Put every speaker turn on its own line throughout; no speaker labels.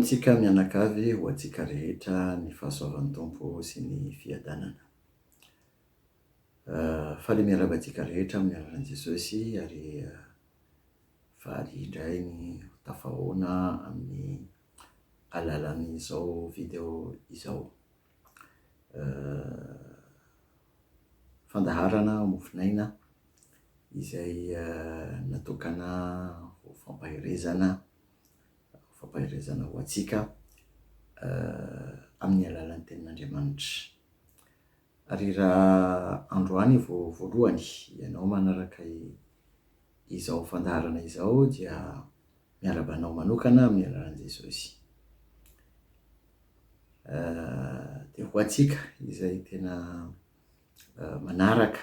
amintsika mianakavy ho antsika rehetra ny fahasoavan'ny Tompo sy ny fiadanana. Faly miaraba antsika rehetra amin'ny anaran'i Jesosy ary faly indray ny tafahoana amin'ny alalan'izao video izao. Fandaharana Mofon'aina izay natokana ho fampahirezana ho antsika amin'ny alalan'ny tenin'Andriamanitra. Ary raha androany voalohany ianao manaraka izao fandaharana izao dia miarabanao manokana amin'ny alalan'i Jesosy. Dia ho antsika izay tena manaraka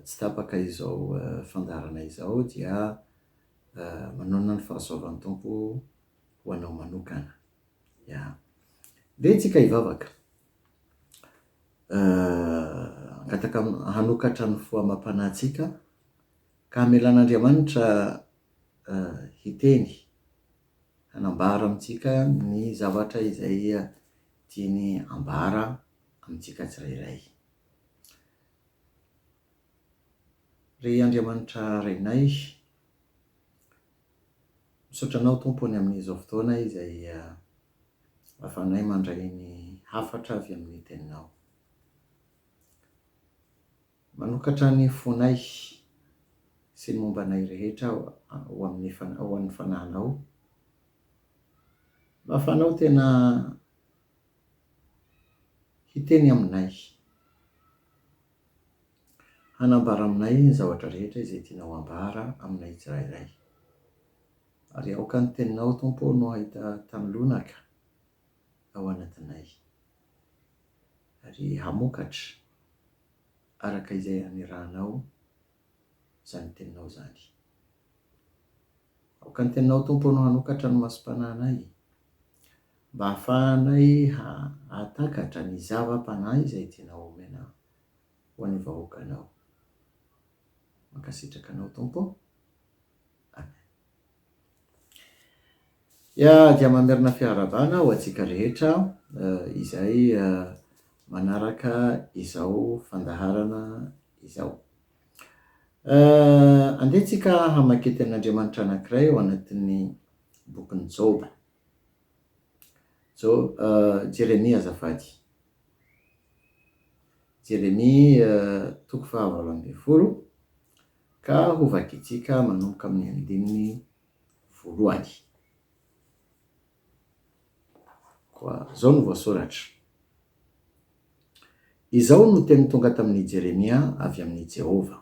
tsy tapaka izao fandaharana izao dia manonona ny fahasoavan'ny Tompo ho anao manokana. Dia tsika hivavaka angataka hanokatra ny foamam-panahintsika ka hamelan'Andriamanitra hiteny hanambara amintsika ny zavatra izay tiany ambara amintsika tsirairay. Ry Andriamanitra rainay, misaotra anao Tompo any amin'izao fotoana izay ahafahanay mandray ny hafatra avy amin'ny teninao. Manokatra ny fonay sy ny mombanay rehetra ho an'ny fanahinao. Mba ahafahanao tena hiteny aminay, hanambara aminay ny zavatra rehetra izay tianao hambara aminay tsirairay. Ary aoka ny teninao Tompo no ahita tanilonaka ao anatinay. Ary hamokatra araka izay anirahanao izany teninao izany. Aoka ny teninao Tompo no hanokatra ny masom-panahinay mba ahafahanay hahatakatra ny zava-panahy izay tianao omena ho an'ny vahoakanao. Mankasitraka anao Tompo. Dia mamerina fiarabana ho antsika rehetra izay manaraka izao fandaharana izao. Andehantsika hamaky tenin'Andriamanitra anankiray ao anatin'ny bokin'ny Job. Jeremia azafady. Jeremia toko fahavalo ambin'ny folo ka ho vakitsika manomboka amin'ny andininy voalohany. Zao no voasoratra. Izao no teny tonga tamin'ny Jeremia avy amin'ny Jehova.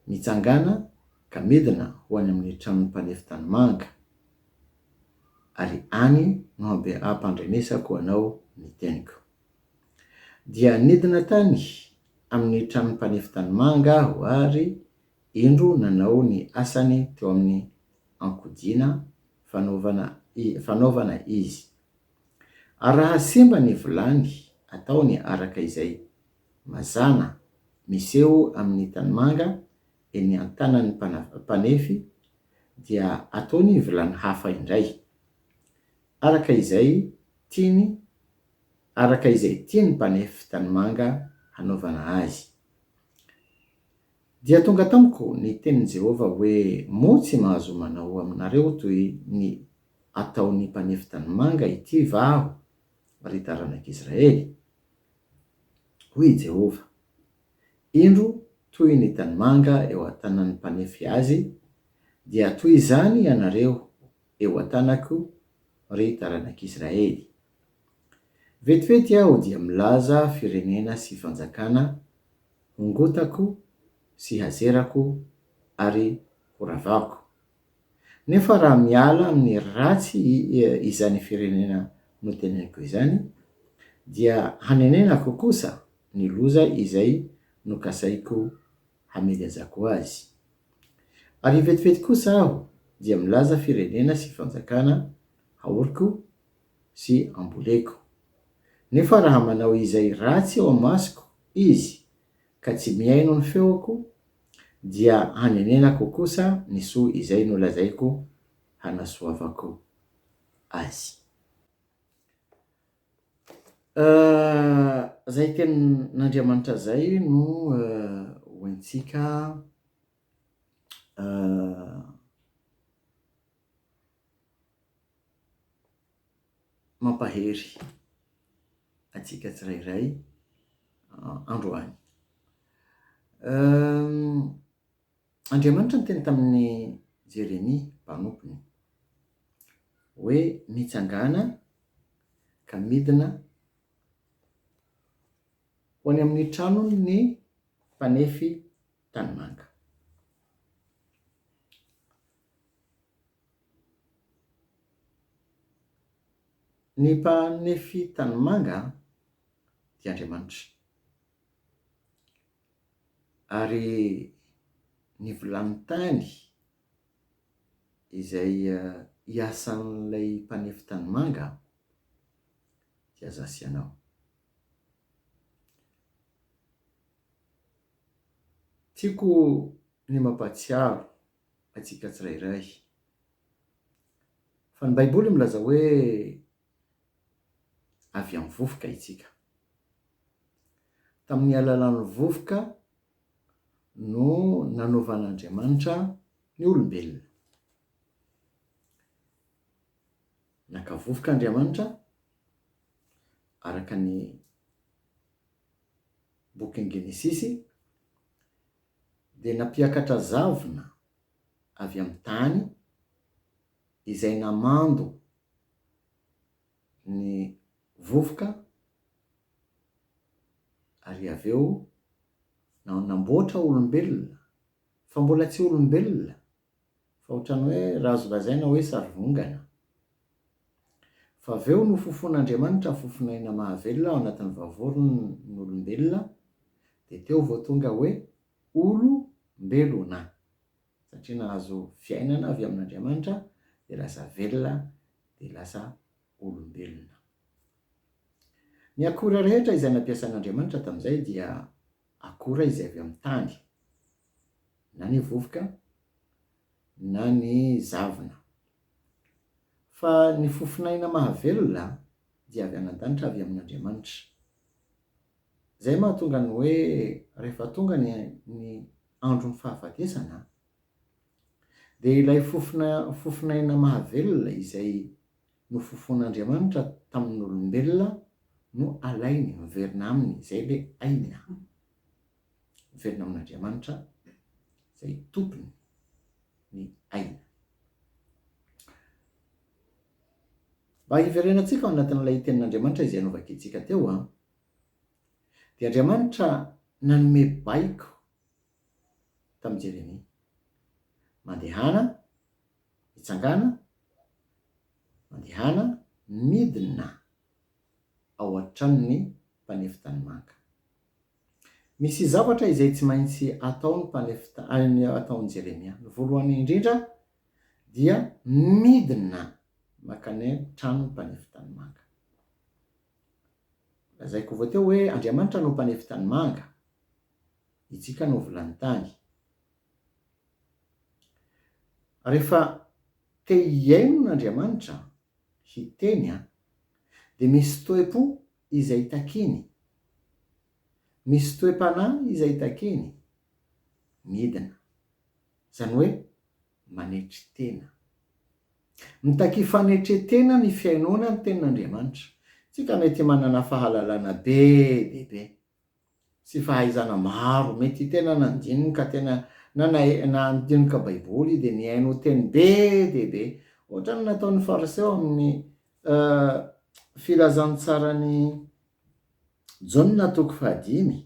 Mitsangana ka midina ho any amin'ny tranon'ny mpanefy tanimanga, ary any no hampandrenesako anao ny teniko. Dia nidina tany amin'ny tranon'ny mpanefy tanimanga aho ary indro nanao ny asany teo amin'ny ankodina fanaovana izy. Ary raha simba ny vilany ataony araka izay mazana miseho amin'ny tanimanga eny an-tanan'ny mpanefy, dia ataony vilany hafa indray araka izay tiany mpanefy tanimanga hanaovana azy. Dia tonga tamiko ny tenin'i Jehova hoe moa tsy mahazo manao aminareo toy ny ataon'ny mpanefy tanimanga ity va aho, ry taranak'Israely? Hoy Jehova, indro toy ny tanimanga eo an-tanan'ny mpanefy azy, dia toy izany ianareo eo an-tanako, ry taranak'Israely. Vetivety aho dia milaza firenena sy fanjakana, hongotako sy hazerako ary horavako. Nefa raha miala amin'ny ratsy izany firenena noteneniko izany, dia hanenenako kosa ny loza izay nokasaiko hamelezako azy. Ary vetivety kosa aho dia milaza firenena sy fanjakana ahoriko sy amboleko. Nefa raha manao izay ratsy ao masoko izy ka tsy miaino ny feoko, dia hanenenako kosa ny soa izay nolazaiko hanasoavako azy. Zay tenin'Andriamanitra zay no hoentsika mampahery atsika tsirairay androany. Andriamanitra ny teny tamin'ny Jeremia mpanompony hoe mitsangana ka midina ho any amin'ny tranon'ny mpanefy tanimanga. Ny mpanefy tanimanga dia Andriamanitra, ary ny vilany tany izay hiasan'ilay mpanefy tanimanga dia zasianao. Tiako ny mampatsiaro atsika tsirairay fa ny Baiboly milaza hoe avy amin'ny vovoka itsika. Tamin'ny alalan'ny vovoka no nanaovan'Andriamanitra ny olombelona. Naka vovoka Andriamanitra araka ny bokin'ny Genesisy, dia nampiakatra zavona avy amin'ny tany izay namando ny vovoka, ary avy eo namboatra olombelona, fa mbola tsy olombelona, fa ohatrany hoe raha azo lazaina hoe sarivongana. Fa avy eo no fofon'Andriamanitra Mofon'aina mahavelona ao anatin'ny vavôrony ny olombelona, dia teo vao tonga hoe olombelona, satria nahazo fiainana avy amin'Andriamanitra dia lasa velona, dia lasa olombelona. Ny akora rehetra izay nampiasan'Andriamanitra tamin'izay dia akora izay avy amin'ny tany, na ny vovoka na ny zavona. Fa ny fofon'aina mahavelona dia avy an-danitra, avy amin'Andriamanitra. Zay mahatonga ny hoe rehefa tonga ny andron'ny fahafatesana, dia ilay fofon'aina mahavelona izay nofofon'Andriamanitra tamin'ny olombelona no alainy, miverina aminy. Izay le aina miverina amin'Andriamanitra, izay tompony ny aina. Mba hiverenantsika ao anatin'ilay tenin'Andriamanitra izay novakitsika teo dia Andriamanitra nanome baiko tamin'i Jeremia: mandehana, mitsangana, mandehana, midina ao an-tranon'ny mpanefy tanimanga. Misy zavatra izay tsy maintsy ataony ataon'i Jeremia. Ny voalohany indrindra dia midina makany tranon'ny mpanefy tanimanga. Lazaiko avao teo hoe Andriamanitra no mpanefy tanimanga, itsika no vilany tany. Rehefa te hiaino n'Andriamanitra hiteny dia misy toe-po izay takiny, misy toe-panahy izay takiny, midina, zany hoe manetry tena. Mitaky fanetretena ny fiainoana ny tenin'Andriamanitra. Tsika mety manana fahalalana be dehibe sy fahaizana maro, mety tena nandinika tena nandinika Baiboly dia niaino teny be dehibe, ohatrany nataon'ny fariseo amin'ny filazantsarany Jauna toko 5,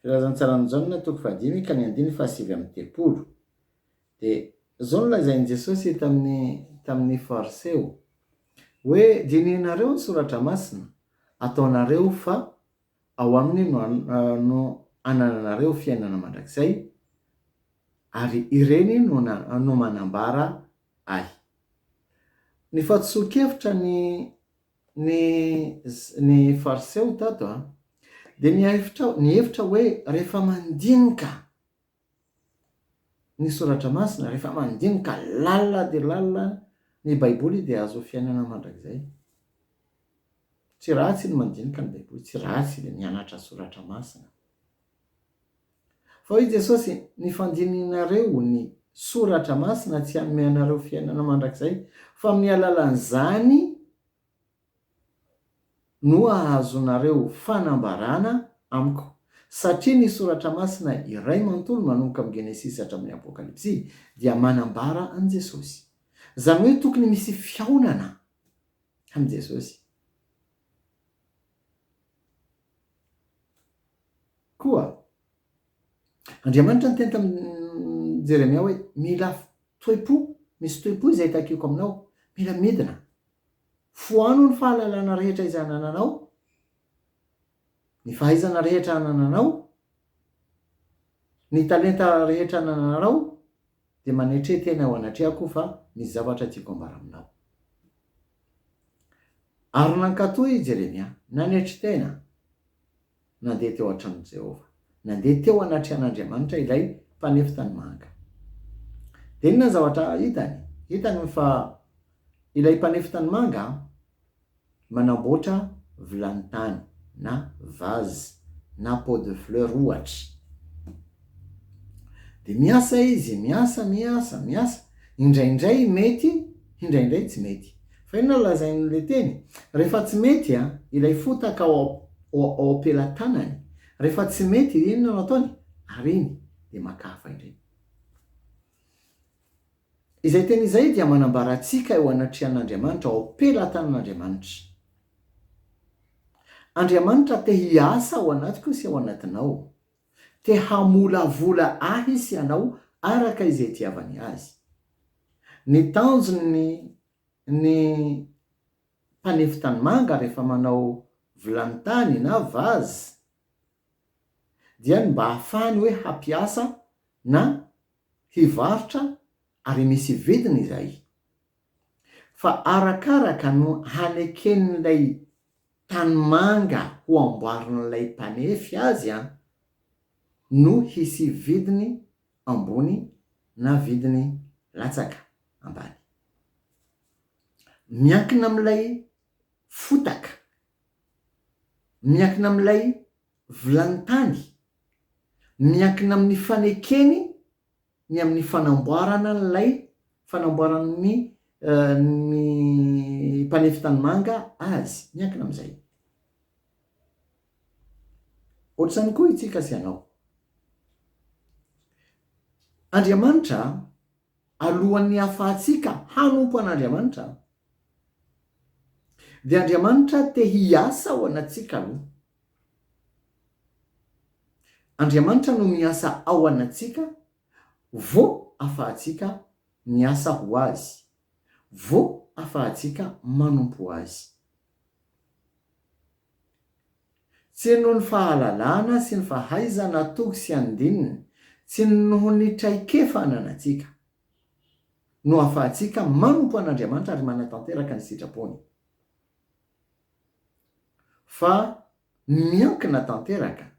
filazantsarany Jauna toko 5 ka ny 9:7. Dia zao lazain'i Jesosy tamin'ny fariseo hoe dininareo ny soratra masina, ataonareo fa ao aminy no anananareo fiainana mandrakizay, ary ireny no manambara ahy. Ny fahatsoa-kevitra ny fariseo tato dia ny hevitra hoe rehefa mandinika ny soratra masina, rehefa mandinika lalina dia lalina ny baiboly dia azo fiainana mandrakizay. Tsy ratsy ny mandinika ny baiboly, tsy ratsy le mianatra soratra masina. Fa hoy Jesosy, ny fandininareo ny soratra masina tsy hanome anareo fiainana mandrakizay, fa amin'ny alalan'izany no ahazonareo fanambarana amiko. Satria ny soratra masina iray manontolo manomboka amin'ny Genesisy hatramin'ny Apokalipsy dia manambara an' Jesosy. Zany hoe tokony misy fiaonana am' Jesosy. Koa Andriamanitra ny teny tamin'ny Jeremia hoe mila toepo, misy toepo izay takiko aminao, mila midina. Foano ny fahalalana rehetra izay anananao, ny fahaizana rehetra anananao, ny talenta rehetra anananao, dia manetre tena ho anatrehako fa misy zavatra tiako ambara aminao. Ary nankatoy Jeremia, nanetry tena, nandeha teo an-tranon'i Jehova, nandeha teo anatrehan'Andriamanitra ilay mpanefy tanimanga. Dia inona zavatra hitany fa ilay mpanefy tanimanga manamboatra vilany tany na vase na pot de fleur ohatra. Dia miasa izy, miasa, indraindray mety, indraindray tsy mety. Fa inona lazain'le teny? Rehefa tsy mety ilay fotaka ao ampelantanany, rehefa tsy mety inona no ataony? Ariny dia makafa indray. Izay teny izay dia manambara antsika eo anatrehan'Andriamanitra, ao ampelantanan'Andriamanitra. Andriamanitra te hiasa ao anatiko sy ao anatinao, te hamolavola ahy sy anao araka izay itiavany azy. Ny tanjony ny mpanefy tanimanga rehefa manao vilany tany na vazy dia mba hahafahany hoe hampiasa na hivarotra ary misy vidiny izay. Fa arakaraka no haneken'ilay tanimanga ho amboarin'ilay mpanefy azy no hisy vidiny ambony na vidiny latsaka ambany. Miankina amin'ilay fotaka, miankina amin'ilay vilany tany, miankina amin'ny fanekeny ny amin'ny fanamboarana ny mpanefy tanimanga azy, miankina amin'izay. Ohatrany koa itsika sy anao. Andriamanitra alohan'ny hafahatsika hanompo an'Andriamanitra, dia Andriamanitra te hiasa ao anatsika aloha. Andriamanitra no miasa ao anatsika vao afahatsika miasa ho azy, vao afahatsika manompo azy. Tsy noho ny fahalalana sy ny fahaizana togy sy andininy, tsy noho ny traikefa ananantsika no afahatsika manompo an'Andriamanitra ary manatanteraka ny sitrapony. Fa miankina tanteraka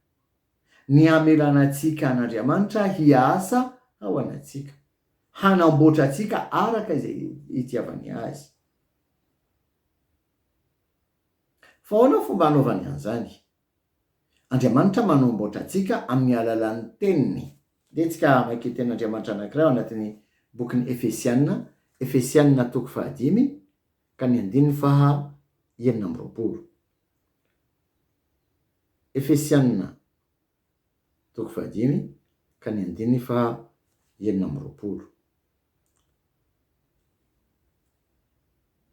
ny hamelanantsika an'Andriamanitra hiasa ao anatsika, hanamboatra atsika araka izay itiavany azy. Fa ahoana fomba hanaovany an'izany? Andriamanitra manamboatra atsika amin'ny alalan'ny teniny. Dia tsika maky tenin'Andriamanitra anankiray ao anatin'ny bokin'ny Efesianina, Efesianina 5 ka ny 9:20. Efesianina 5 ka ny 9:20.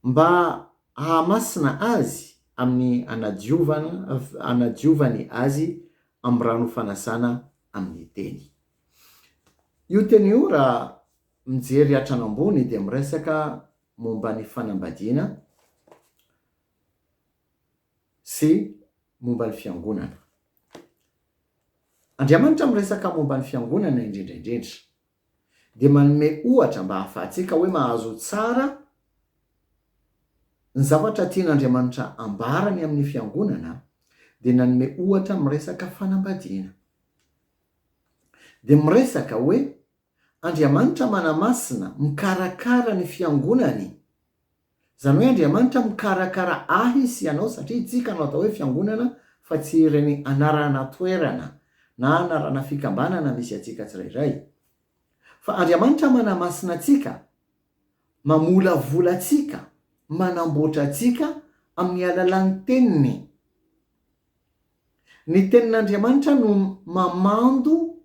Mba hahamasina azy amin'ny anadiovany azy amin'ny rano fanasana amin'ny teny. Io teny io raha mijery hatrany ambony dia miresaka momba ny fanambadiana sy momba ny fiangonana. Andriamanitra miresaka momba ny fiangonana indrindraindrindra, dia manome ohatra mba hahafahantsika hoe mahazo tsara ny zavatra tian'Andriamanitra ambarany amin'ny fiangonana, dia nanome ohatra miresaka fanambadiana. Dia miresaka hoe Andriamanitra manamasina mikarakara ny fiangonany Zany hoe Andriamanitra mikarakara ahy sy ianao satria itsika no atao hoe fiangonana fa tsy ireny anarana toerana na anarana fikambanana misy atsika tsirairay. Fa Andriamanitra manamasina atsika, mamolavola atsika, manamboatra atsika amin'ny alalan'ny teniny. Ny tenin'Andriamanitra no mamando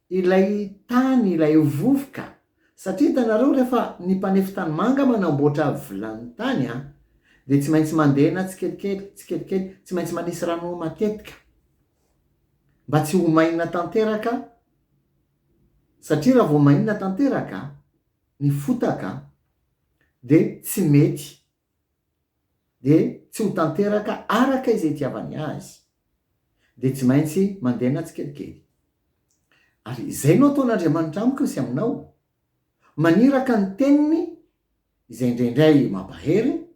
ilay tany, ilay vovoka. Satria hitanareo rehefa ny mpanefy tanimanga manamboatra vilany tany dia tsy maintsy mandena tsikelikely, tsy maintsy manisy rano matetika mba tsy ho mainina tanteraka. Satria raha vao mainina tanteraka ny fotaka dia tsy mety, dia tsy ho tanteraka araka izay itiavany azy, dia tsy maintsy mandena tsikelikely. Ary izay no ataon'Andriamanitra amiko sy aminao, maniraka ny teniny izay indraindray mampahery,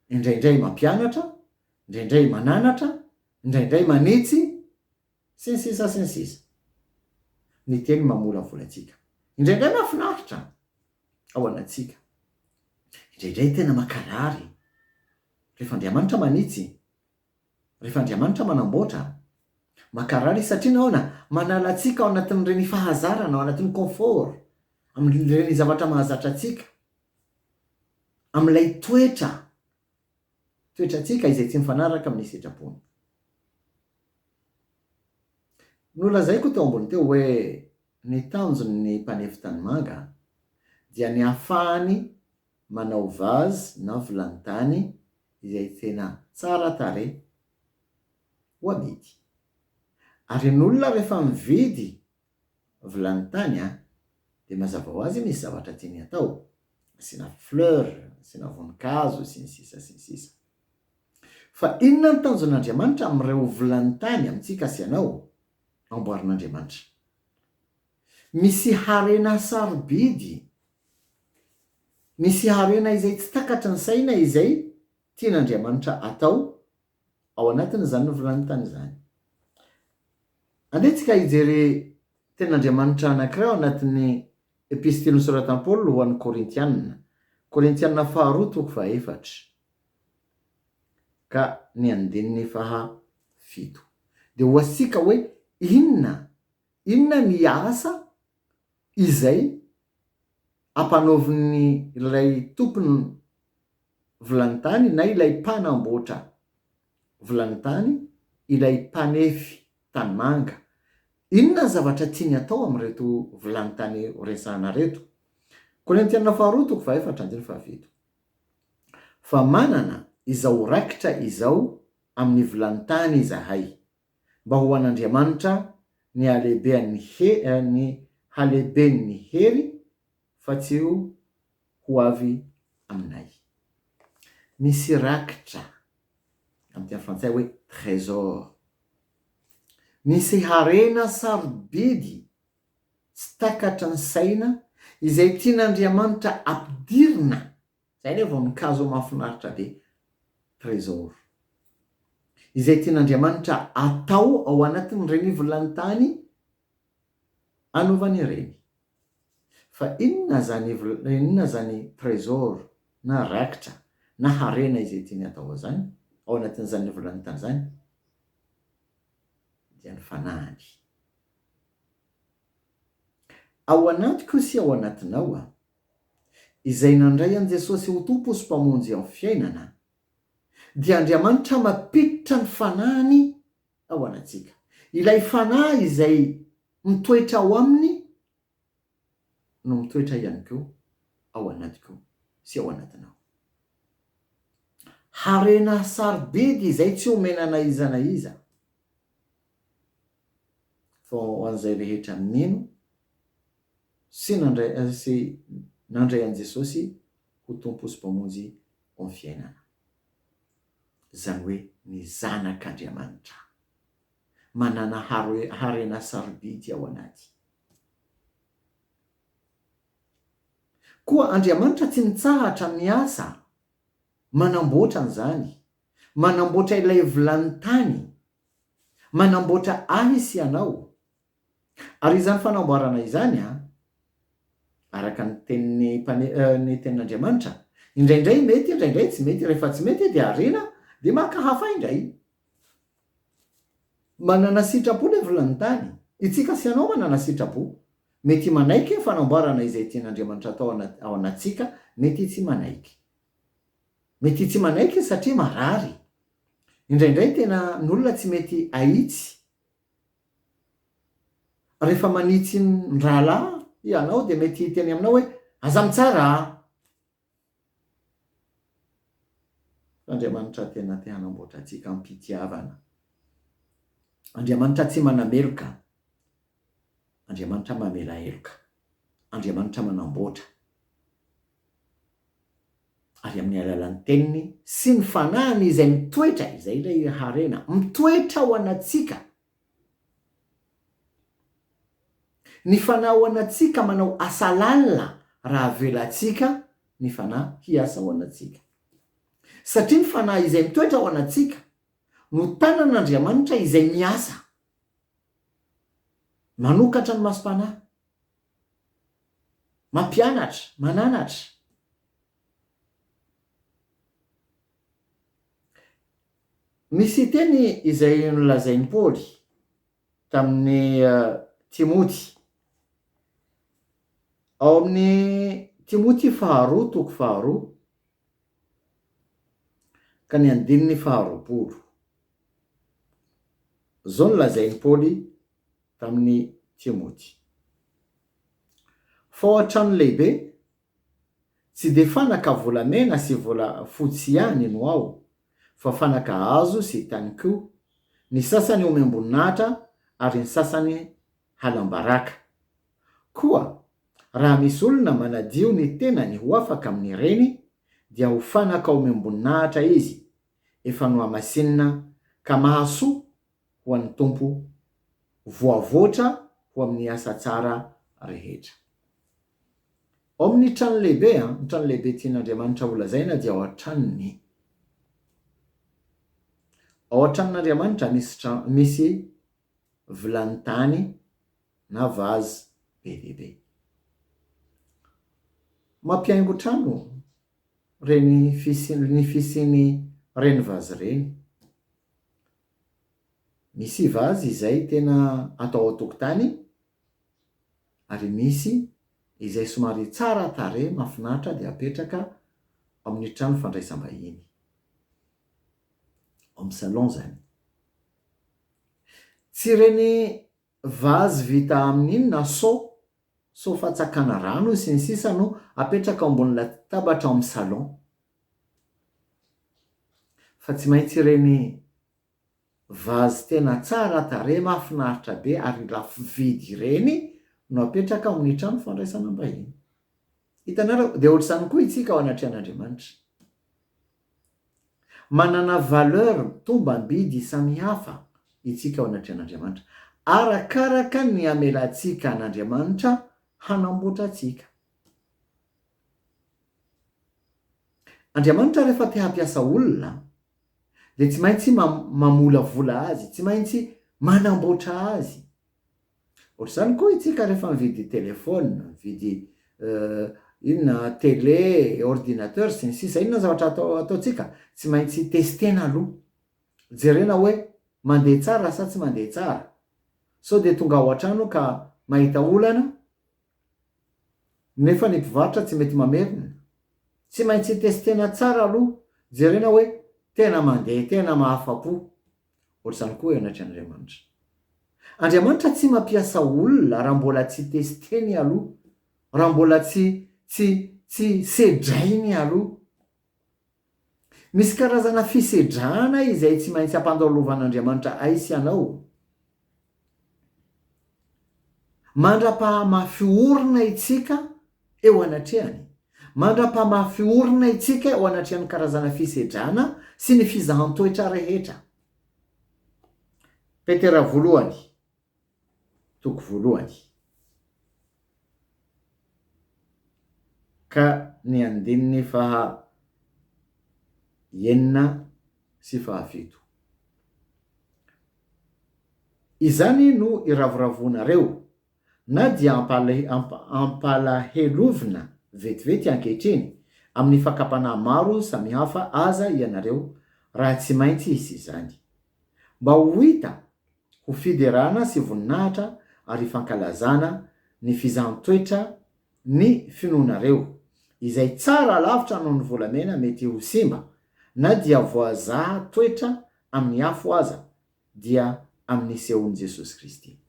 indraindray mampianatra, indraindray mananatra, indraindray manitsy, sy ny sisa sy ny sisa. Ny teny mamolavola atsika, indraindray mahafinaritra ao anatsika, indraindray tena makarary. Rehefa Andriamanitra manitsy, rehefa Andriamanitra manamboatra, makarary satria nahoana manala atsika ao anatin'ireny fahazarana, ao anatin'ny confort, amin'ireny zavatra mahazatra atsika, amin'ilay toetratsika izay tsy mifanaraka amin'ny sitrapony. Nolazaiko teo ambony teo hoe ny tanjon'ny mpanefy tanimanga dia ny ahafahany manao vazy na vilany tany izay tena tsara tarehy ho amidy. Ary n'olona rehefa mividy vilany tany dia mazava ho azy misy zavatra tiany atao, asiana fleur, asiana voninkazo sy ny sisa sy ny sisa. Fa inona ny tanjon'Andriamanitra amin'ireo vilany tany amintsika sy ianao amboarin'Andriamanitra? Misy harena sarobidy, misy harena izay tsy takatry ny saina izay tian'Andriamanitra atao ao anatin'izany vilany tany izany. Andeha tsika hijery ten'Andriamanitra anankiray ao anatin'ny epistily nosoratan'i Paoly ho an'ny Korintianina, Korintianina 2:4 ka ny 7. Dia ho antsika hoe inona ny asa izay ampanaoviny ilay tompony vilany tany na ilay mpanamboatra vilany tany, ilay mpanefy tanimanga. Inona ny zavatra tiany atao amin'reto vilany tany resahana reto? Korintianina 2:4-7. Fa manana izao rakitra izao amin'ny vilany tany izahay, mba ho an'Andriamanitra ny halehiben'ny hery fa tsy ho avy aminay. Misy rakitra, amin'ny teny frantsay hoe trésor, misy harena sarobidy tsy takatra ny saina izay tian'Andriamanitra ampidirina. Zay ny voninkazo mahafinaritra be, trésor, izay tian'Andriamanitra atao ao anatin'ireny vilany tany anaovany ireny. Fa inona zany trésor na rakitra na harena izay tiany atao zany ao anatin'izany vilany tany zany? Dia ny fanahiny. Ao anatiko sy ao anatinao izay nandray an Jesosy ho tompo sy mpamonjy amin'ny fiainana, dia Andriamanitra mampiditra ny fanahiny ao anatsika. Ilay fanahy izay mitoetra ao aminy no mitoetra ihany koa ao anatiko sy ao anatinao. Harena sarobidy izay tsy omena na iza na iza, fa ho an'izay rehetra mino sy nandray an Jesosy ho tompo sy mpamonjy amin'ny fiainana. Zany hoe ny zanak'Andriamanitra manana harena sarobidy ao anaty. Koa Andriamanitra tsy mitsahatra miasa manamboatra an'izany, manamboatra ilay vilany tany, manamboatra ahy sy ianao. Ary izany fanamboarana izany araka ny tenin'Andriamanitra Indraindray mety, indraindray tsy mety. Rehefa tsy mety dia arina dia maka hafa indray. Manana sitrapo le volany tany. Itsika sy anao manana sitrapo. Mety manaiky ny fanamboarana izay tian'Andriamanitra atao ao anatsika, mety tsy manaiky. Mety tsy manaiky satria marary. Indraindray tena ny olona tsy mety ahitsy. Rehefa manitsy ny rahalahy ianao dia mety hiteny aminao hoe aza mitsara. Andriamanitra tena te hanamboatra antsika ampitiavana. Andriamanitra tsy manameloka. Andriamanitra mamela eloka. Andriamanitra manamboatra. Ary amin'ny alalan'ny teniny sy ny fanahiny izay mitoetra, izay ilay harena, mitoetra ao anatsika. Ny fanahy ao anatsika manao asa lalina raha velantsika ny fanahy hiasa ao anatsika. Satria ny fanahy izay mitoetra ao anatsika no tanan'Andriamanitra izay miasa. Manokatra ny masom-panahy. Mampianatra, mananatra. Misy teny izay nolazain'i Paoly tamin'ny Timoty. Ao amin'ny Timoty 2:2 ka ny 2:20. Zao nolazain'i Paoly tamin'ny Timoty. Fa ao an-trano lehibe tsy dia fanaka volamena sy vola fotsy ihany no ao, fa fanaka hazo sy tany koa. Ny sasany omem-boninahitra ary ny sasany halambaraka. Koa raha misy olona manadio ny tenany ho afaka amin'ireny dia ho fanaka omem-boninahitra izy, efa nohamasinina ka mahasoa ho an'ny tompo, voavoatra ho amin'ny asa tsara rehetra. Ao amin'ny trano lehibe, ny trano lehibe tian'Andriamanitra ho lazaina dia ao an-tranony. Ao an-tranon'Andriamanitra misy vilany tany na vazy be lehibe. Mampiaingo trano ny fisiany reny vazy reny. Misy vazy izay tena atao an-tokotany, ary misy izay somary tsara tarehy, mahafinaritra dia apetraka amin'ny trano fandraisam-bahiny. Amin'ny salon zany. Tsy reny vazy vita amin'inona so fatsakana rano sy ny sisa no apetraka ambony latabatra amin'ny salon. Fa tsy maintsy reny vazy tena tsara tarehy, mahafinaritra be ary lafo vidy ireny no apetraka amin'ny trano fandraisana bahiny. Hitanareo, dia ohatr'izany koa itsika ao anatrehan'Andriamanitra. Manana valeur, tombam-bidy samihafa itsika ao anatrehan'Andriamanitra, arakaraka ny amelantsika an'Andriamanitra hanamboatra atsika. Andriamanitra rehefa te hampiasa olona dia tsy maintsy mamolavola azy, tsy maintsy manamboatra azy. Ohatr'izany koa itsika rehefa mividy telefona, mividy télé, ordinateur sy ny sisa, inona zavatra ataontsika? Tsy maintsy testena aloha. Jerena hoe mandeha tsara sa tsy mandeha tsara. Sao dia tonga ao an-trano ka mahita olana nefa ny mpivarotra tsy mety mamerina. Tsy maintsy testena tsara aloha, jerena hoe tena mandeha, tena mahafa-po. Ohatr'izany koa eo anatrehan'Andriamanitra. Andriamanitra tsy mampiasa olona raha mbola tsy testeny aloha, raha mbola tsy sedrainy aloha. Misy karazana fisedrana izay tsy maintsy ampandalovan'Andriamanitra aisy ianao. Mandra-pahamafy orina itsika eo anatrehany. Mandra-pahamafy orina itsika eo anatrehan'ny karazana fisedrana sy ny fizahan-toetra rehetra. Petera 1:1 ka ny 9:9. Izany no iravoravonareo, na dia ampalahelovina vetivety ankehitriny, amin'ny fakapana maro samihafa aza ianareo raha tsy maintsy izy izany, mba ho hita ho fiderana sy voninahitra ary fankalazana ny fizaham-toetra ny finoanareo izay tsara lavitra noho ny volamena mety ho simba na dia voazaha toetra amin'ny afo aza dia amin'ny sehoan'i Jesosy Kristy.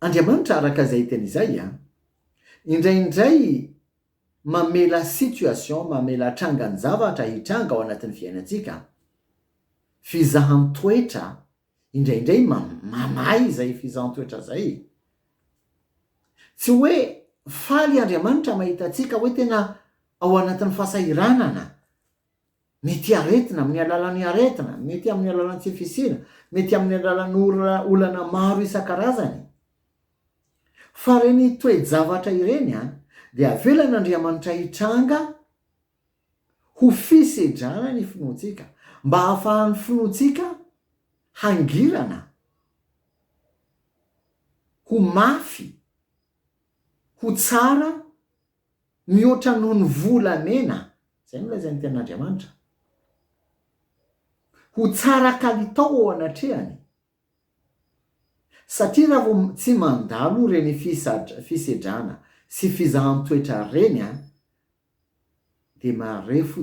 Andriamanitra araka izay teny izay indraindray mamela situation, mamela trangan-javatra hitranga ao anatin'ny fiainantsika, fizahan-toetra, indraindray mamay izay fizahan-toetra zay. Tsy hoe faly Andriamanitra mahita antsika hoe tena ao anatin'ny fahasahiranana, mety aretina amin'ny alalan'ny aretina, mety amin'ny alalan'ny tsy fisina, mety amin'ny alalan'ny olana maro isan-karazany. Fa reny toe-javatra ireny dia avelan'Andriamanitra hitranga ho fisedrana ny finoantsika, mba hahafahan'ny finoantsika hangirana, ho mafy, ho tsara, mihoatra noho ny volamena. Zay no lazain'ny ten'Andriamanitra. Ho tsara kalitao ao anatrehany. Satria raha vao tsy mandalo reny fisedrana sy fizahan-toetra reny dia marefo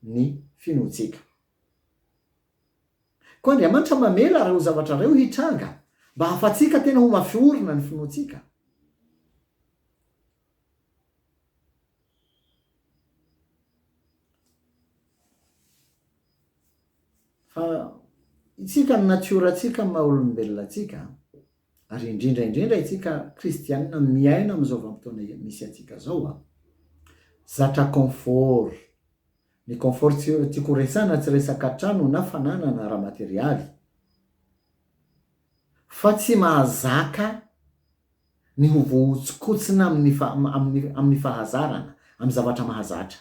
ny finoantsika. Koa Andriamanitra mamela reo zavatra reo hitranga mba hahafahantsika tena ho mafiorina ny finoantsika. Fa itsika ny natiorantsika maha olombelona atsika, ary indrindra itsika kristianina miaina amin'izao vanim-potoana misy atsika zao zatra confort. Ny confort tiako resana tsy resaka trano na fananana raha materialy, fa tsy mahazaka ny ho voahotsikotsina amin'ny fahazarana, amin'ny zavatra mahazatra.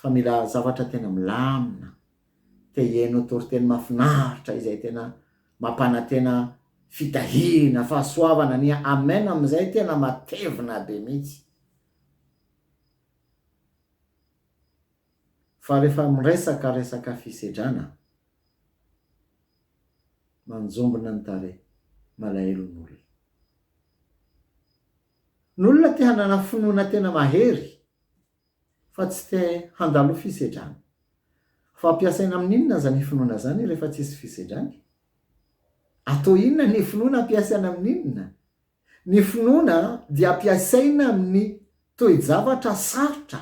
Fa mila zavatra tena milamina, teheno toriteny mahafinaritra izay tena mampanantena fitahina, fahasoavana, ny amen amin'izay tena matevina be mihitsy. Fa rehefa resaka fisedrana, manjombona ny tare malaelon'olona. N'olona te hanana finoana tena mahery, fa tsy te handalo fisedrana. Fa ampiasaina amin'inona zany finoana zany rehefa tsisy fisedrana? Atao inona ny finoana ampiasaina amin'inona? Ny finoana dia ampiasaina amin'ny toe-javatra sarotra,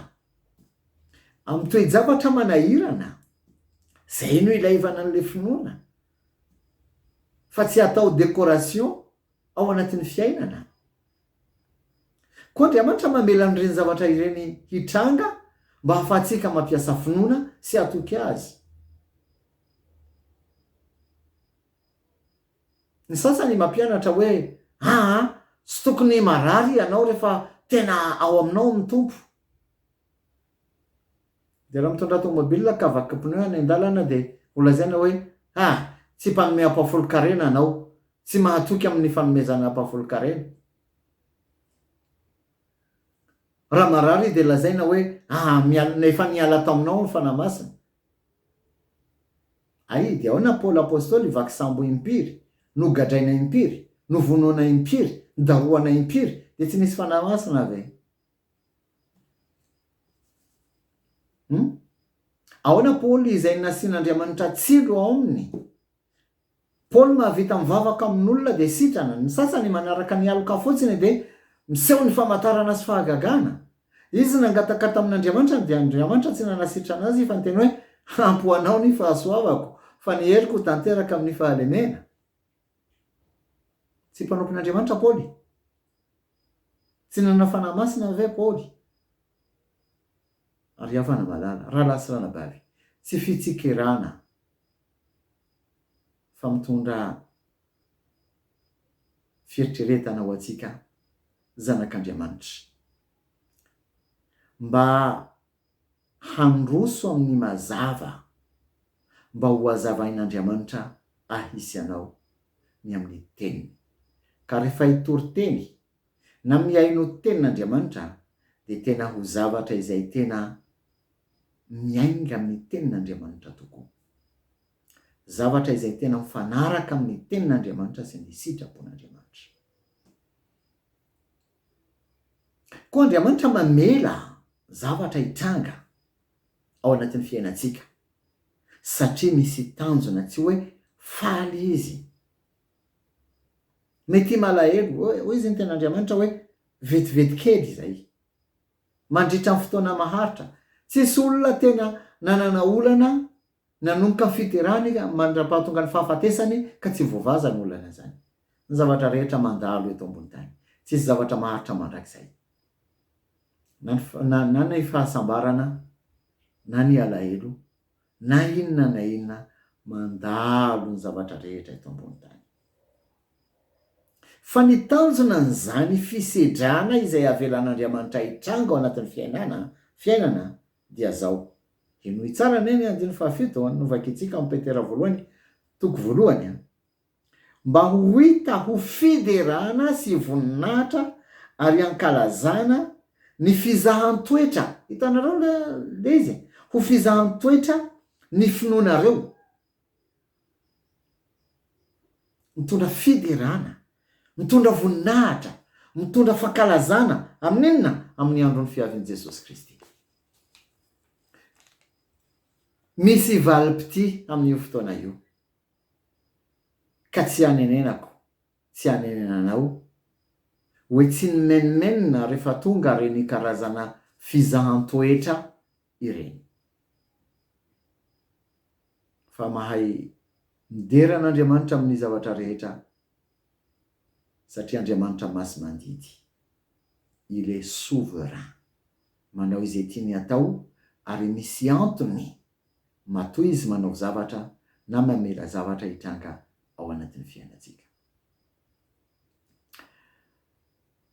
amin'ny toe-javatra manahirana. Zay no ilaivana an'ilay finoana. Fa tsy atao décoration ao anatin'ny fiainana. Koa Andriamanitra mamela an'ireny zavatra ireny hitranga mba hahafahantsika mampiasa finoana sy atoky azy. Ny sasany mampianatra hoe tsy tokony marary ianao rehefa tena ao aminao ny tompo. Dia raha mitondra tomobile ka vaky pneu any an-dalana dia holazaina hoe tsy mpanome ampahafolo-karena anao, tsy mahatoky amin'ny fanomezana ampahafolo-karena. Raha marary dia lazaina hoe nefa niala taminao ny fanahy masina. Dia ao na Paoly apôstôly vaky sambo impiry, nogadraina impiry, novonoana impiry, daroana impiry, dia tsy nisy fanahy masina ve? Ahoana Paoly izay nasian'Andriamanitra tsilo ao aminy? Paoly mahavita mivavaka amin'olona dia sitrana. Ny sasany manaraka ny aloka fotsiny dia miseho ny famantarana sy fahagagana. Izy nangataka tamin'Andriamanitra dia Andriamanitra tsy nanasitrana azy fa niteny hoe ampoanao ny fahasoavako, fa ny heriko tanteraka amin'ny fahalemena. Tsy mpanompon'Andriamanitra Paoly. Tsy nanana fanahy masina ve Paoly? Ary avana malala, raha lasy ranabavy, tsy fitsikirana fa mitondra fieritreretana ho antsika zanak'Andriamanitra, mba handroso amin'ny mazava, mba ho azavain'Andriamanitra ahisy anao ny amin'ny teniny. Ka rehefa hitory teny na miaino tenin'Andriamanitra dia tena ho zavatra izay tena miainga amin'ny tenin'Andriamanitra tokoa. Zavatra izay tena mifanaraka amin'ny tenin'Andriamanitra sy ny sitrapon'Andriamanitra. Koa Andriamanitra mamela zavatra hitranga ao anatin'ny fiainantsika satria misy tanjona, tsy hoe faly izy. Mety malahelo, hoy izy ny ten'Andriamanitra hoe vetivety kely izay. Mandritra ny fotoana maharitra. Tsisy olona tena nanana olana nanomboka ny fiterahany mandra-pahatonga ny fahafatesany ka tsy voavaza ny olana zany. Ny zavatra rehetra mandalo eto ambony tany. Tsisy zavatra maharitra mandrakizay. Na ny fahasambarana, na ny alahelo, na inona mandalo ny zavatra rehetra eto ambony tany. Fa ny tanjona n'izany fisedrana izay avelan'Andriamanitra hitranga ao anatin'ny fiainana dia zao. Inoy tsara neny 7 novaka itsika amin'ny Petera 1:1. Mba ho hita ho fiderana sy voninahitra ary ankalazana ny fizahan-toetra. Hitanareo le izy, ho fizahan-toetra ny finoanareo. Mitondra fiderana, mitondra voninahitra, mitondra fankalazana amin'ny inona? Amin'ny andron'ny fiavin'i Jesosy Kristy. Misy valim-pity amin'io fotoana io. Ka tsy hanenenako, tsy hanenenanao, hoe tsy nimenimenina rehefa tonga reny karazana fizahan-toetra ireny. Fa mahay mideran'Andriamanitra amin'ny zavatra rehetra satria Andriamanitra masy mandidy. Il est souverain. Manao izay tiany atao ary misy antony matoa izy manao zavatra na mamela zavatra hitranga ao anatin'ny fiainantsika.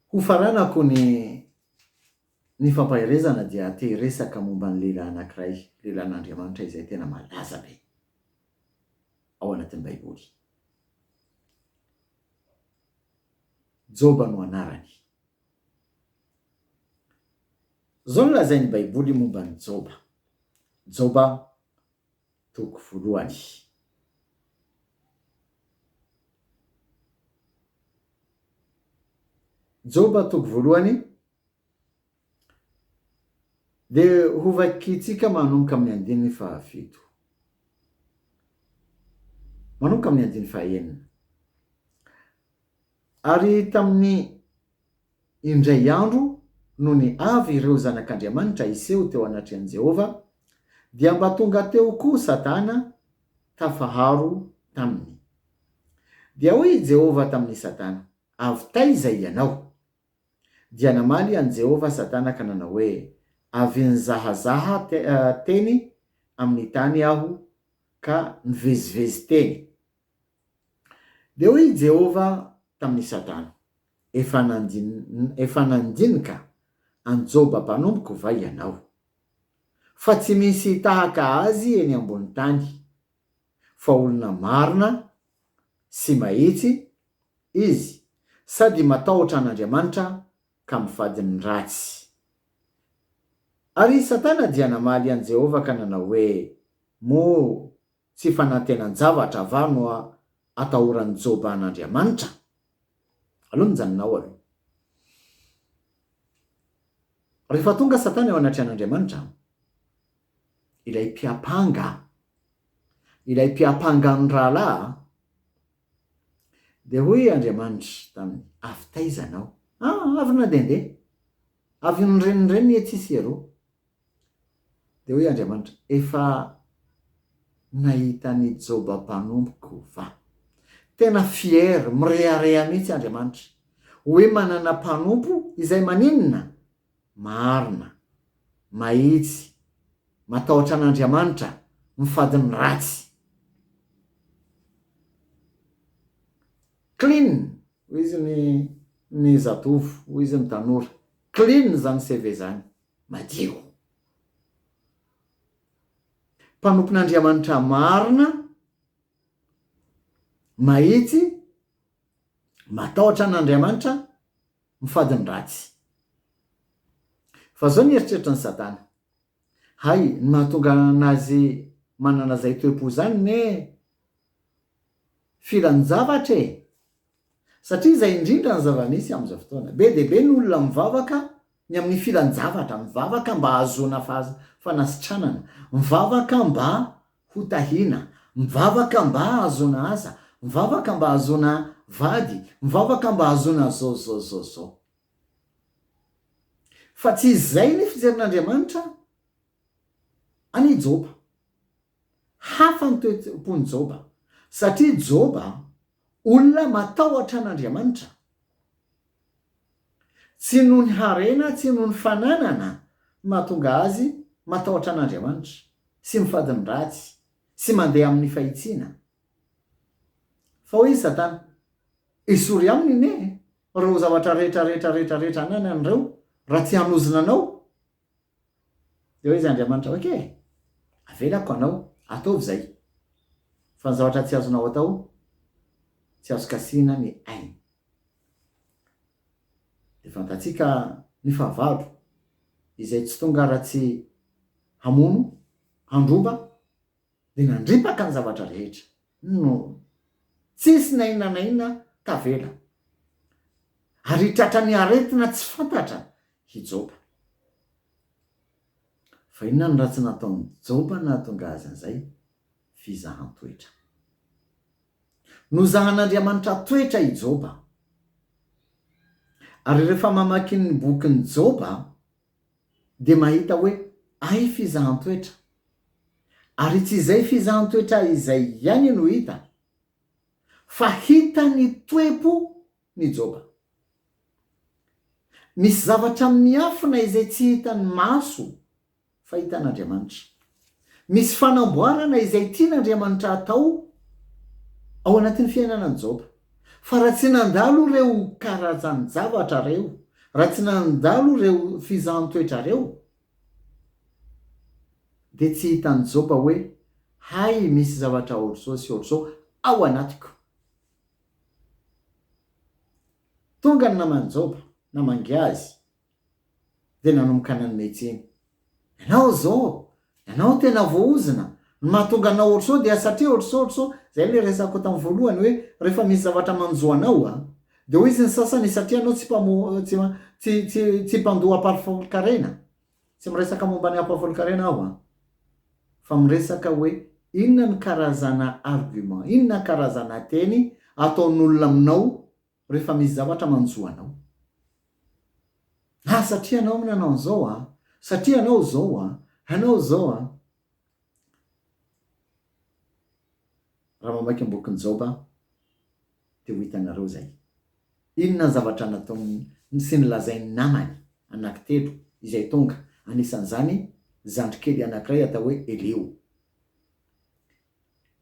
Ho faranako ny fampaherezana dia te resaka momba ny lehilahy anankiray, lehilahin'Andriamanitra izay tena malaza be ao anatin'ny Baiboly. Joba no anarany. Zao no lazain'ny Baiboly momba ny Joba. Joba toko 1. Joba toko 1 dia hovakitsika manomboka amin'ny 7. Manomboka amin'ny 9. Ary tamin'ny indray andro no ny avy ireo zanak'Andriamanitra iseho teo anatrehan'i Jehova, dia mba tonga teo koa Satana tafaharo taminy. Dia hoy Jehova tamin'ny Satana, avy taiza ianao? Dia namaly an Jehova Satana ka nanao hoe, avy nizahazaha teny amin'ny tany aho ka nivezivezy teny. Dia hoy Jehova tamin'ny Satana, efa nandinika an Joba mpanomboka va ianao? Fa tsy misy tahaka azy eny ambony tany, fa olona marina sy mahitsy izy, sady matahotra an'Andriamanitra ka mivady ny ratsy. Ary Satana dia namaly an Jehova ka nanao hoe, mo tsy fanantenan-javatra va no atahoran'ny Joba an'Andriamanitra? Aloha mijanonao aloha. Rehefa tonga Satana eo anatrehan'Andriamanitra, ilay mpiapangan'ny rahalahy, dia hoy Andriamanitra taminy, avy taiza anao? Avy nandehandeha, avy nirenireny etsy aloha. Dia hoy Andriamanitra, efa nahita ny Joba mpanomboko va? Tena fier, mirearea mihitsy Andriamanitra hoe manana mpanompo izay maninona? Marina, mahitsy, matahotra an'Andriamanitra, mifady ny ratsy. Clean, hoy izy ny zatovo, hoy izy ny tanora. Clean zany CV zany, madio. Mpanompon'Andriamanitra marina, mahitsy, matahotra an'Andriamanitra, mifady ny ratsy. Fa zao ny eritreritra ny Satana. Hay, ny mahatonga anazy manana zay toe-po zany ne filan-javatra e. Satria zay indrindra ny zava-misy am'izao fotoana. Be de be ny olona mivavaka ny amin'ny filan-javatra, mivavaka mba hahazoana fanasitranana, mivavaka mba hotahina, mivavaka mba hahazoana asa, mivavaka mba hahazoana vady, mivavaka mba hahazoana zao. Fa tsy izay ny fijerin'Andriamanitra any Joba. Hafa ny toe-pony Joba. Satria Joba olona matahotra an'Andriamanitra. Tsy noho ny harena, tsy noho ny fananana mahatonga azy matahotra an'Andriamanitra, sy mifady ny ratsy, sy mandeha amin'ny fahitsiana. Fa hoy Satana, isory aminy ne reo zavatra rehetra ananan'ireo raha tsy hanozona anao. Dia hoe izy Andriamanitra, okay, avelako anao, ataovy zay. Fa ny zavatra tsy azonao atao, tsy azo kasiana ny ainy. Dia fantatsika ny fahavalo izay tsy tonga raha tsy hamono, handroba, dia nandripaka ny zavatra rehetra. No tsisy nainanaina tavela. Ary tratra ny aretina tsy fantatra i Joba. Fa inona ny ratsy nataon'ny Joba nahatonga azy an'izay? Fizahan-toetra. Nozahan'Andriamanitra toetra i Joba. Ary rehefa mamaky ny bokin'ny Joba dia mahita hoe ay fizahan-toetra. Ary tsy izay fizahan-toetra izay ihany no hita, fa hita ny toe-po ny Joba. Misy zavatra miafina izay tsy hitan'ny maso fa hitan'Andriamanitra. Misy fanamboarana izay tian'Andriamanitra atao ao anatin'ny fiainanan'i Joba. Fa raha tsy nandalo ireo karazany zavatra reo, raha tsy nandalo ireo fizahan-toetra reo, dia tsy hitan'i Joba hoe hay misy zavatra ohatr'izao sy ohatr'izao ao anatiko. Tonga ny naman'i Joba, namangy azy, dia nanomboka nanometsiny. Ianao tena voaozina, ny mahatonga anao ohatr'izao dia satria ohatr'izao, zay le resako tamin'ny voalohany hoe rehefa misy zavatra manjoanao dia hoy izy ny sasany satria anao tsy mpandoha aparifolon-karena. Tsy miresaka momba ny aparifolon-karena aho fa miresaka hoe inona ny karazana argument, inona karazana teny ataon'olona aminao rehefa misy zavatra manjoanao. Satria anao nanao an'izao satria anao zao raha mamaky ny bokin'ny Joba dia ho hitanareo zay. Inona ny zavatra nataony sy nilazainy namany anankitelo izay tonga, anisan'izany zandrikely anankiray atao hoe Elio.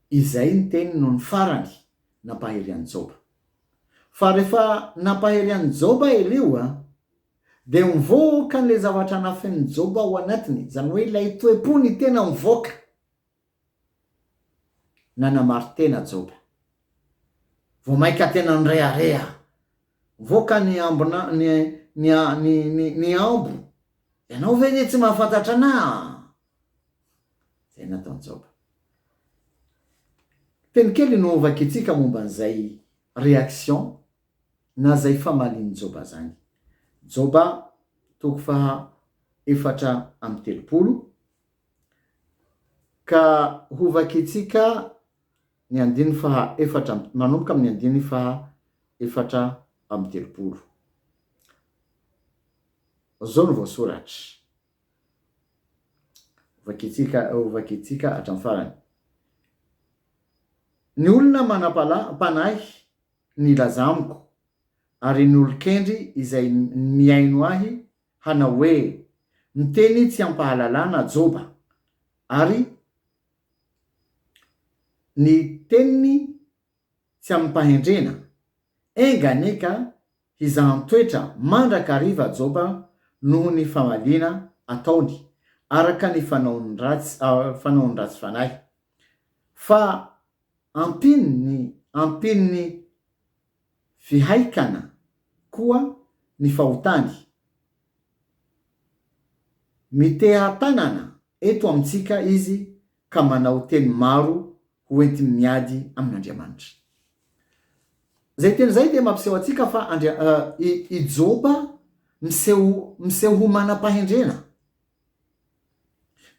Izay ny teny no ny farany nampahery an'i Joba. Fa rehefa nampahery an'i Joba Elio dia mivoaka n'ilay zavatra nafin'i Joba ao anatiny, zany hoe ilay toe-pony tena mivoaka. Nanamary tena Joba. Vao maika tena nirehareha. Mivoaka ny ambona ny ambo. Ianao ve tsy mahafantatra anahy? Zay nataon'i Joba. Teny kely no vakitsika momba an'izay réaction na zay famalian'i Joba zany. Joba toko faha 4:30 ka ho vakitsika ny andiny faha 4 manomboka amin'ny andiny faha 4:30. Zao no voasoratra. Vakitsika hatramin'ny farany. Ny olona manam-panahy ny lazamiko, ary ny olon-kendry izay miaino ahy hanao hoe miteny tsy ampahalalana Joba, ary ny teniny tsy ampahendrena. Enganeka hizahan-toetra mandraka hariva Joba noho ny famaliana ataony araka ny fanaony ratsy fanahy. Fa ampininy fihaikana koa ny fahotany miteha tanana eto amintsika izy ka manao teny maro ho entiny miady amin'Andriamanitra. Zay teny zay de mampiseho atsika fa i Joba miseho ho manam-pahendrena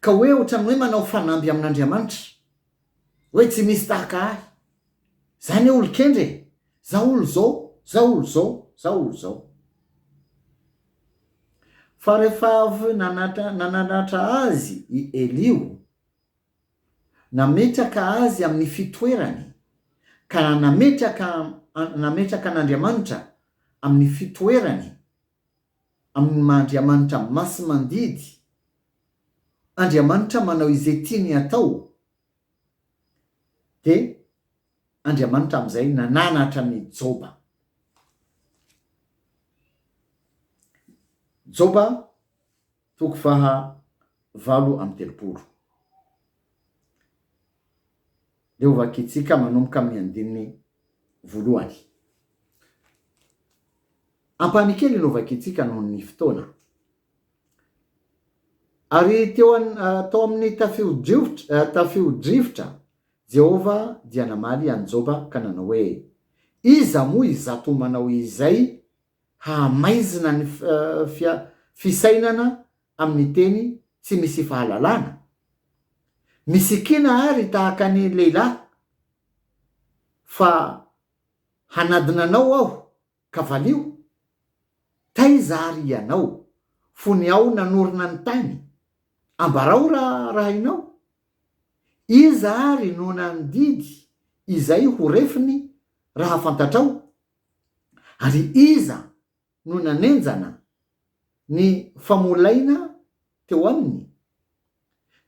ka hoe ohatrany hoe manao fanamby amin'Andriamanitra hoe tsy misy tahaka ahy, zany olo kendre, za olo zao, za olo zao, za olo zao. Fa rehefa avy nananatra azy i Elio, nametraka azy amin'ny fitoerany, ka nametraka an'Andriamanitra amin'ny fitoerany, amin'ny Andriamanitra masimandidy, Andriamanitra manao izay tiany atao, de Andriamanitra amin'izay nananatra ny Joba. Joba 7:30. De ovakitsika manomboka amin'ny andininy 1. Ampanikely novakitsika noho ny fotoana. Ary tao amin'ny tafio-drivotra Jehova dia namaly an Joba ka nanao hoe, iza moa izato manao izay hamaizina ny fisainana amin'ny teny tsy misy fahalalana? Misikina ary tahaka ny lehilahy, fa hanadinanao aho ka valio? Taiza ary ianao, fony aho nanorina ny tany, ambarao raha hainao? Iza ary no nandidy izay ho refiny raha fantatrao? Ary iza no nanenjana ny famolaina teo aminy?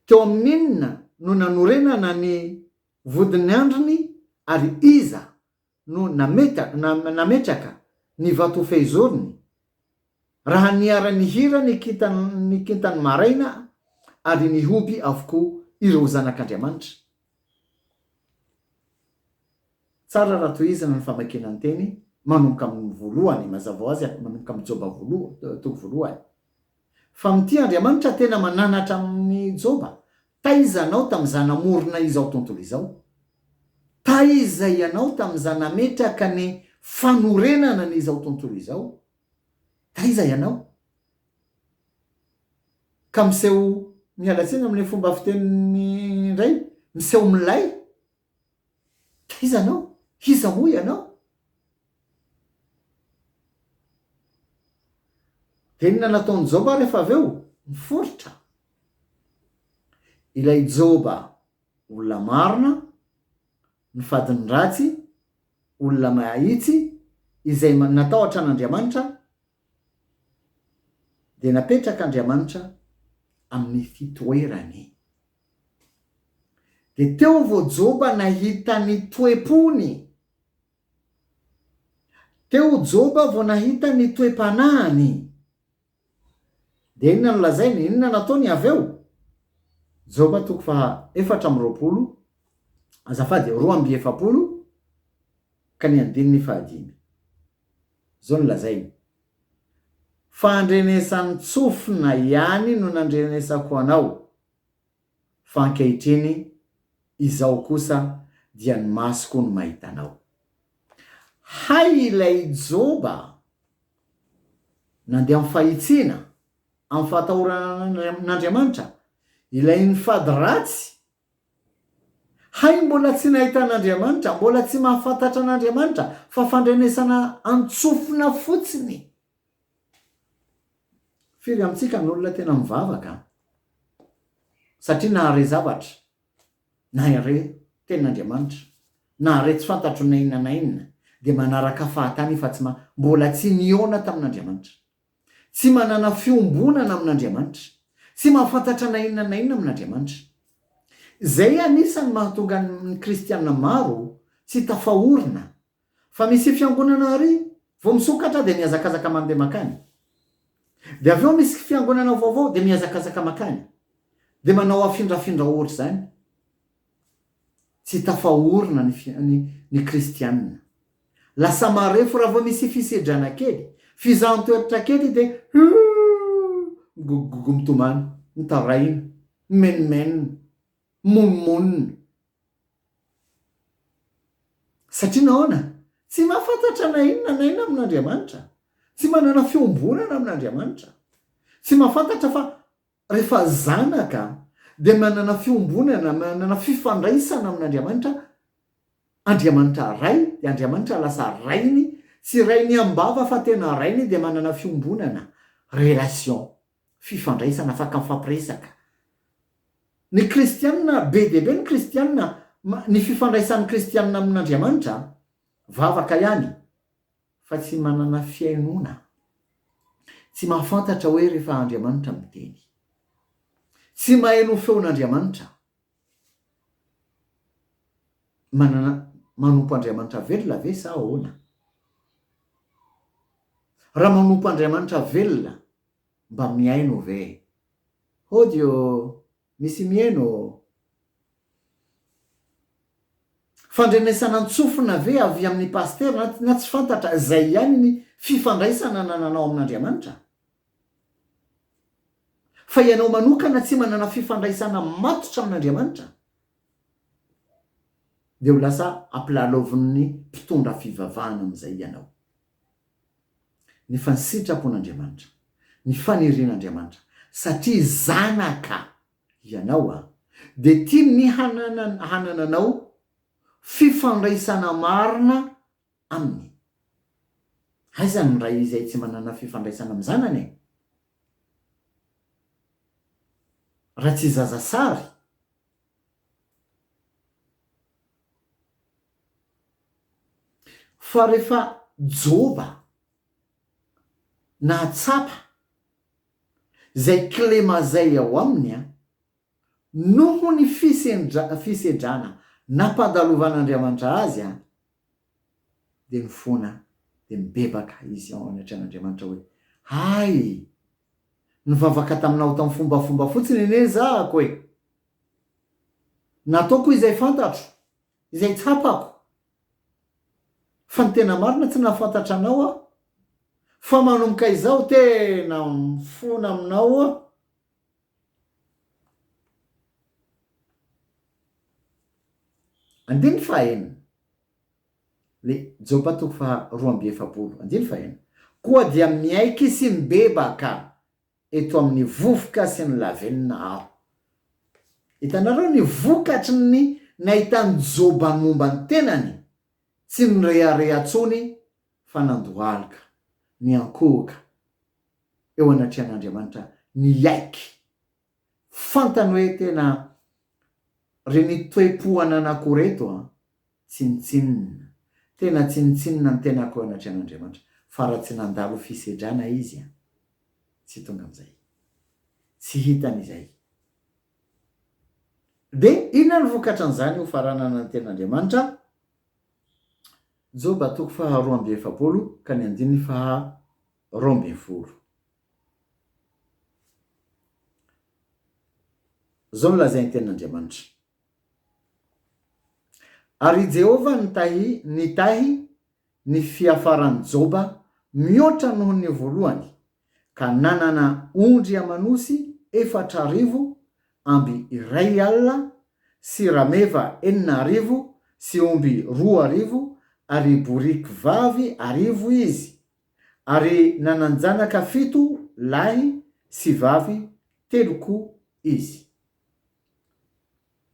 Teo amin'inona no nanorenana ny vodiny androny? Ary iza no nametraka ny vato fehizoriny? Raha niara-ny hira ny kintany maraina, ary nihoby avokoa ireo zanak'Andriamanitra. Tsara raha tohizana ny famakiana ny teny manomboka amin'ny 1 mazava ho azy manomboka amin'ny Joba 1. Fa mity Andriamanitra tena mananatra amin'ny Joba. Taiza ianao tamin'iza namorona izao tontolo izao? Taiza ianao tamin'iza nametraka ny fanorenana n'izao tontolo izao? Taiza ianao? Ka miseho mialatsiny amin'ny fomba fiteniny indray, miseho milay? Taiza ianao? Iza moa ianao? De inona nataony Joba rehefa avy eo? Miforitra. Ilay Joba olona marina, ny fadiny ratsy, olona mahitsy, izay natahotra an'Andriamanitra, de napetraka Andriamanitra amin'ny fitoerany. De teo vo Joba nahita ny toe-pony. Teo Joba vo nahita ny toe-panahany. De inona no lazainy? Inona nataony avy eo? Joba 4:20, azafady 2:70 ka ny andininy 5. Zao no lazainy. Fa andrenesan'ny tsofina ihany no nandrenesako anao, fa ankehitriny izao kosa dia ny masoko no mahitanao. Hay ilay Joba nandeha amin'ny fahitsina, amin'ny fahatahorana ilay ny fady ratsy. Hay mbola tsy nahita an'Andriamanitra, mbola tsy mahafantatra an'Andriamanitra, fa fandrenesana antsofina fotsiny. Firy amintsika ny olona tena mivavaka, satria nahare zavatra, nahare ten'Andriamanitra, nahare tsy fantatro na inona na inona, de manaraka fahatany fa mbola tsy niona tamin'Andriamanitra, tsy manana fiombonana amin'Andriamanitra, tsy mahafantatra na inona na inona amin'Andriamanitra. Zay anisany mahatonga ny kristianina maro tsy tafahorina, fa misy fiangonana ary vao misokatra de miazakazaka mandeha makany, de avy eo misy fiangonana vaovao de miazakazaka makany, de manao afindrafindra ohatry zany. Tsy tafahorina ny kristianina. Lasa marefo raha vao misy fisedrana kely, Fizahan-toeritra kely de migogogo mitomany, mitaraina, menimenina, monimonina. Satria nahoana? Tsy mahafantatra na inona amin'Andriamanitra. Tsy manana fiombonana amin'Andriamanitra. Tsy mahafantatra fa rehefa zanaka de manana fiombonana, manana fifandraisana amin'Andriamanitra. Andriamanitra ray, de Andriamanitra lasa rainy, tsy rainy ambava fa tena rainy, de manana fiombonana, relation, fifandraisana, afaka mifampiresaka. Ny kristianina, be dia be ny kristianina, ny fifandraisan'ny kristianina amin'Andriamanitra vavaka ihany, fa tsy manana fiainona. Tsy mahafantatra hoe rehefa Andriamanitra miteny, tsy maheno feon'Andriamanitra. Manompo Andriamanitra velona ve sa ahoana? Raha manompo Andriamanitra velona, mba miaino ve? Dio misy miaino. Fandrenesana antsofina ve avy amin'ny pastera na tsy fantatra? Zay ihany ny fifandraisana nananao amin'Andriamanitra. Fa ianao manokana tsy manana fifandraisana matotra amin'Andriamanitra, de ho lasa ampilalaovin'ny mpitondra fivavahana amin'izay ianao. Ny fansitrapon'Andriamanitra, ny fanirian'Andriamanitra, satria zanaka ianao de tiany hanananao fifandraisana marina aminy. Aizany ny ray izay tsy manana fifandraisana amin'ny zanany? Raha tsy zaza sary. Fa rehefa joba na tsapa zay clémazay ao aminy noho ny fisedrana nampadalovan'Andriamanitra azy de mifona, de mibebaka izy ao anatrehan'Andriamanitra hoe hay, nivavaka taminao tamin'ny fombafomba fotsiny ene zahako hoe nataoko izay fantatro, izay tsapako, fa ny tena marina tsy nahafantatra anao fa manomboka izao tena mifona aminao Andiny fahaenina, le Joba 2:7. Andiny fahaenina. Koa dia miaiky sy mibebaka eto amin'ny vovoka sy ny lavenina aho. Hitanareo ny vokatry ny nahitany Joba momba ny tenany, tsy ny reharehatsony fa nandohalika, ny ankohaka eo anatrehan'Andriamanitra, ny aiky. Fantany hoe tena reny toe-po ananakoreto tsinitsinina, tena tsinitsinina ny tenako anatrehan'Andriamanitra. Fa raha tsy nandalo fisedrana izy tsy tonga am'izay, tsy hitan'izay. De inona ny vokatra an'izany ho faranana ny ten'Andriamanitra? Joba 2:7 ka ny 2:20. Zao nolazainy ten'Andriamanitra. Ary Jehova nitahy ny fiafaran'ny Joba mihoatra noho ny voalohany, ka nanana ondry amanosy 4,000, amby 1,000 sy rameva 4,000 sy omby 2,000 ary boriky vavy 1,000 izy, ary nananjanaka 7 lahy sy vavy 3 koa izy.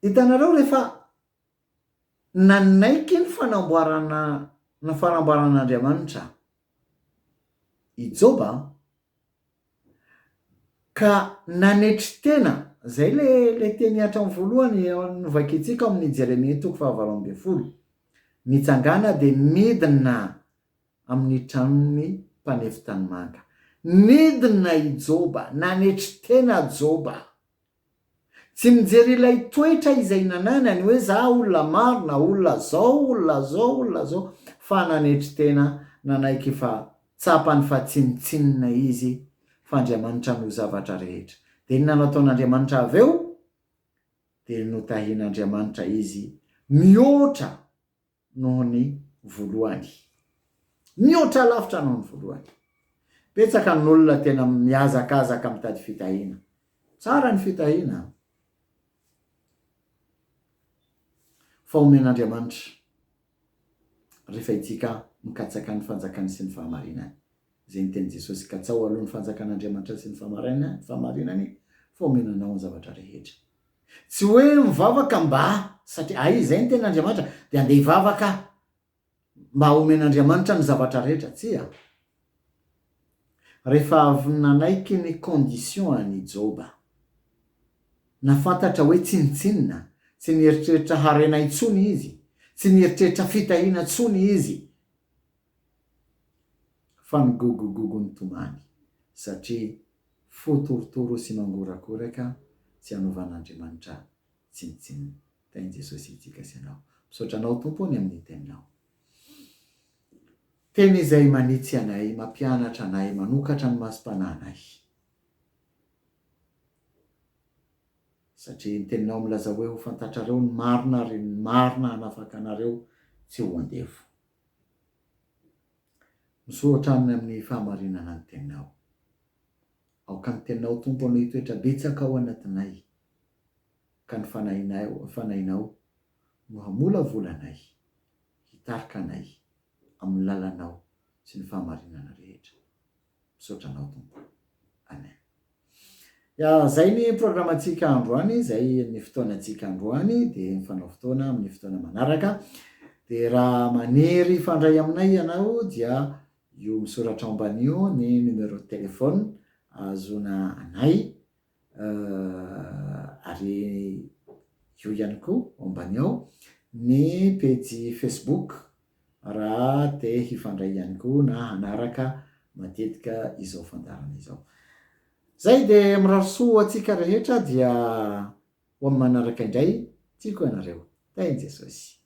Hitanareo rehefa nanaiky ny faramboaran'Andriamanitra i Joba ka nanetry tena, zay le teny hatramin'ny voalohany novakitsika amin'ny Jeremia 2:12, mitsangana de midina amin'ny tranon'ny mpanefy tanimanga. Midina i Joba, nanetry tena Joba. Tsy mijery ilay toetra izay nananany hoe za olona marina, olona zao, fa nanetry tena, nanaiky fa tsapany fa tsinitsinina izy, fa Andriamanitra no zavatra rehetra. De inona nataon'Andriamanitra aveo? De notahian'Andriamanitra izy mihoatra noho ny voalohany, mihoatra lavitra noho ny voalohany. Betsaka n'olona tena miazakazaka mitady fitahina. Tsara ny fitahina. Fa omen'Andriamanitra rehefa itsika mikatsaka ny fanjakany sy ny fahamarinany. Zay niteny Jesosy, katsao aloha ny fanjakan'Andriamanitra sy ny fahamarinany, fa omenanao ny zavatra rehetra. Tsy hoe mivavaka mba satria izay ny ten'Andriamanitra de andeha hivavaka mba omen'Andriamanitra ny zavatra rehetra, tsia. Rehefa avy nanaiky ny condition any Joba, nafantatra hoe tsinitsinina, tsy nieritreritra harena intsony izy, tsy nieritreritra fitahina intsony izy, fa nigogogogo ny tomany satria fotorotoro sy mangorakoraka tsy hanovan'Andriamanitra tsinitsinina. Teny Jesosy itsika sy anao, misaotranao tompony amin'ny teninao. Teny izay manitsy anay, mampianatra anay, manokatra ny masom-panahinay. Satria ny teninao milaza hoe ho fantatrareo ny marina ary ny marina hanafaka anareo tsy ho andevo. Misoatra amin'ny fahamarinana ny teninao. Aoka ny teninao tompo anao hitoetra betsaka ao anatinay, ka ny fanahinao no hamola volanay, hitarika anay amin'ny lalanao sy ny fahamarinana rehetra. Misaotranao tompo. Amen. Zay ny programantsika androany, zay ny fotoanantsika androany, de mifanao fotoana amin'ny fotoana manaraka. De raha manery fandray aminay ianao dia io misoratra ambanio ny numéro de téléphone azona anay, ary io ihany koa ambanio ny page Facebook raha te hifandray ihany koa na hanaraka matetika izao fandarana izao. Zay de miraroso atsika rehetra dia ho amin'ny manaraka indray, tiako ianareo. Teny Jesosy.